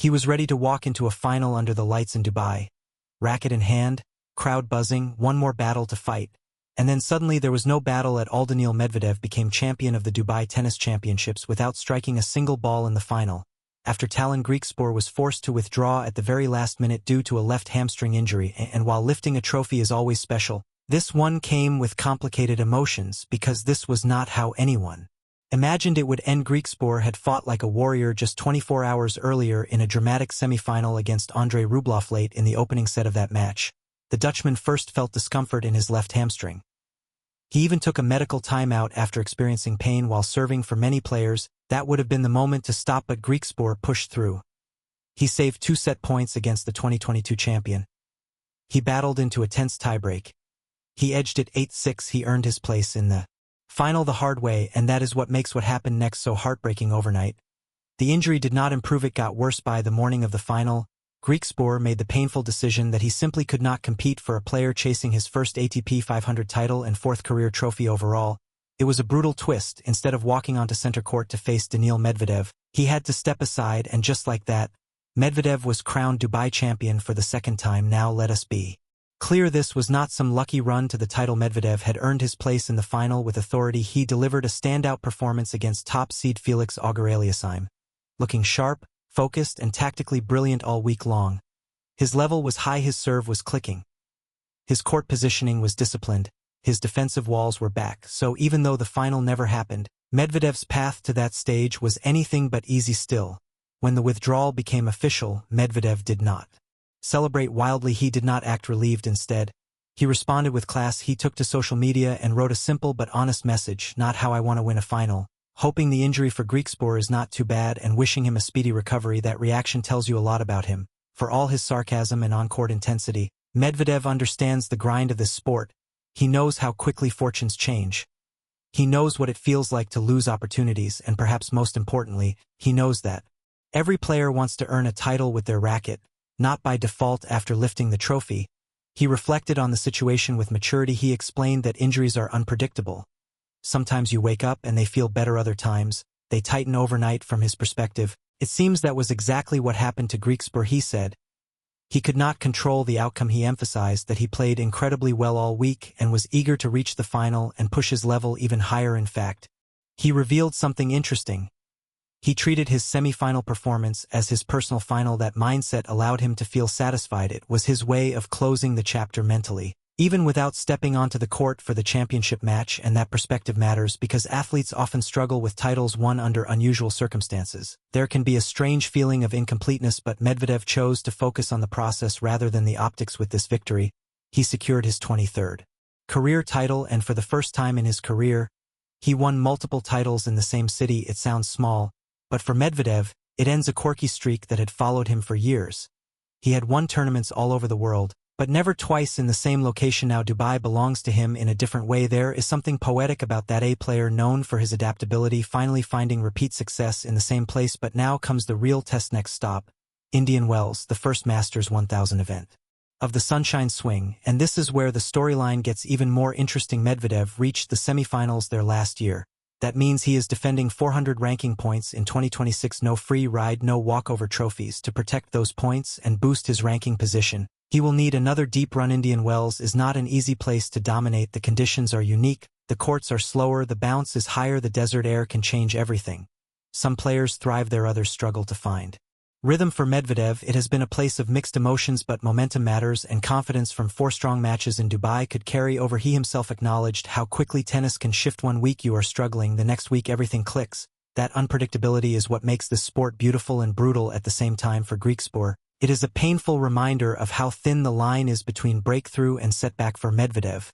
He was ready to walk into a final under the lights in Dubai. Racket in hand, crowd buzzing, one more battle to fight. And then suddenly there was no battle at all. Daniil Medvedev became champion of the Dubai Tennis Championships without striking a single ball in the final, after Tallon Griekspoor was forced to withdraw at the very last minute due to a left hamstring injury. And while lifting a trophy is always special, this one came with complicated emotions because this was not how anyone imagined it would end. Griekspoor had fought like a warrior just 24 hours earlier in a dramatic semifinal against Andrey Rublev. Late in the opening set of that match, the Dutchman first felt discomfort in his left hamstring. He even took a medical timeout after experiencing pain while serving. For many players, that would have been the moment to stop, but Griekspoor pushed through. He saved 2 set points against the 2022 champion. He battled into a tense tiebreak. He edged it 8-6. He earned his place in the final the hard way, and that is what makes what happened next so heartbreaking. Overnight, the injury did not improve. It got worse. By the morning of the final, Griekspoor made the painful decision that he simply could not compete. For a player chasing his first ATP 500 title and 4th career trophy overall, it was a brutal twist. Instead of walking onto center court to face Daniil Medvedev, he had to step aside, and just like that, Medvedev was crowned Dubai champion for the 2nd time. Now let us be clear, this was not some lucky run to the title. Medvedev had earned his place in the final with authority. He delivered a standout performance against top seed Felix Auger-Aliassime, looking sharp, focused, and tactically brilliant all week long. His level was high, his serve was clicking. His court positioning was disciplined, his defensive walls were back. So even though the final never happened, Medvedev's path to that stage was anything but easy. Still, when the withdrawal became official, Medvedev did not celebrate wildly. He did not act relieved. Instead, he responded with class. He took to social media and wrote a simple but honest message: "Not how I want to win a final," hoping the injury for Griekspoor is not too bad and wishing him a speedy recovery. That reaction tells you a lot about him. For all his sarcasm and on-court intensity, Medvedev understands the grind of this sport. He knows how quickly fortunes change. He knows what it feels like to lose opportunities, and perhaps most importantly, he knows that every player wants to earn a title with their racket, not by default. After lifting the trophy, he reflected on the situation with maturity. He explained that injuries are unpredictable. Sometimes you wake up and they feel better, other times they tighten overnight. From his perspective, it seems that was exactly what happened to Griekspoor. He said he could not control the outcome. He emphasized that he played incredibly well all week and was eager to reach the final and push his level even higher. In fact, he revealed something interesting. He treated his semi-final performance as his personal final. That mindset allowed him to feel satisfied. It was his way of closing the chapter mentally, even without stepping onto the court for the championship match. And that perspective matters because athletes often struggle with titles won under unusual circumstances. There can be a strange feeling of incompleteness, but Medvedev chose to focus on the process rather than the optics. With this victory, he secured his 23rd career title, and for the first time in his career, he won multiple titles in the same city. It sounds small, but for Medvedev, it ends a quirky streak that had followed him for years. He had won tournaments all over the world, but never twice in the same location. Now Dubai belongs to him in a different way. There is something poetic about that. A player known for his adaptability finally finding repeat success in the same place. But now comes the real test. Next stop, Indian Wells, the first Masters 1000 event of the Sunshine Swing, and this is where the storyline gets even more interesting. Medvedev reached the semifinals there last year. That means he is defending 400 ranking points in 2026. No free ride, no walkover trophies. To protect those points and boost his ranking position, he will need another deep run. Indian Wells is not an easy place to dominate. The conditions are unique, the courts are slower, the bounce is higher, the desert air can change everything. Some players thrive there, others struggle to find rhythm. For Medvedev, it has been a place of mixed emotions, but momentum matters, and confidence from 4 strong matches in Dubai could carry over. He himself acknowledged how quickly tennis can shift. One week you are struggling, the next week everything clicks. That unpredictability is what makes this sport beautiful and brutal at the same time. For Griekspoor, it is a painful reminder of how thin the line is between breakthrough and setback. For Medvedev,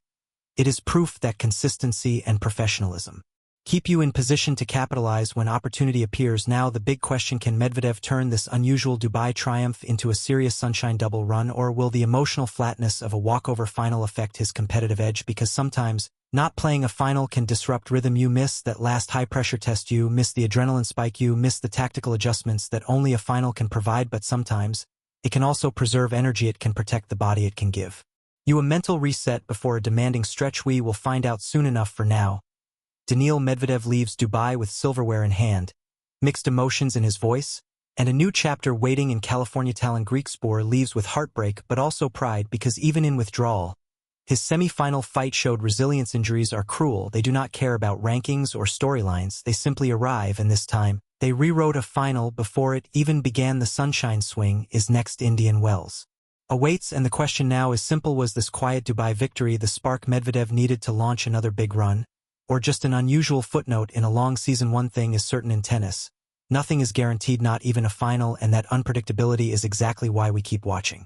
it is proof that consistency and professionalism keep you in position to capitalize when opportunity appears. Now the big question: can Medvedev turn this unusual Dubai triumph into a serious sunshine double run, or will the emotional flatness of a walkover final affect his competitive edge? Because sometimes, not playing a final can disrupt rhythm. You miss that last high-pressure test, you miss the adrenaline spike, you miss the tactical adjustments that only a final can provide. But sometimes, it can also preserve energy, it can protect the body, it can give you a mental reset before a demanding stretch. We will find out soon enough. For now, Daniil Medvedev leaves Dubai with silverware in hand, mixed emotions in his voice, And a new chapter waiting in California. Tallon Griekspoor leaves with heartbreak but also pride because even in Withdrawal, his semi-final fight showed resilience. Injuries are cruel. They do not care about rankings or storylines. They simply arrive, and this time, they rewrote a final before it even began. The sunshine swing is next. Indian Wells awaits, and the question now is simple: was this quiet Dubai victory the spark Medvedev needed to launch another big run? Or just an unusual footnote in a long season? One thing is certain in tennis: nothing is guaranteed, not even a final, and that unpredictability is exactly why we keep watching.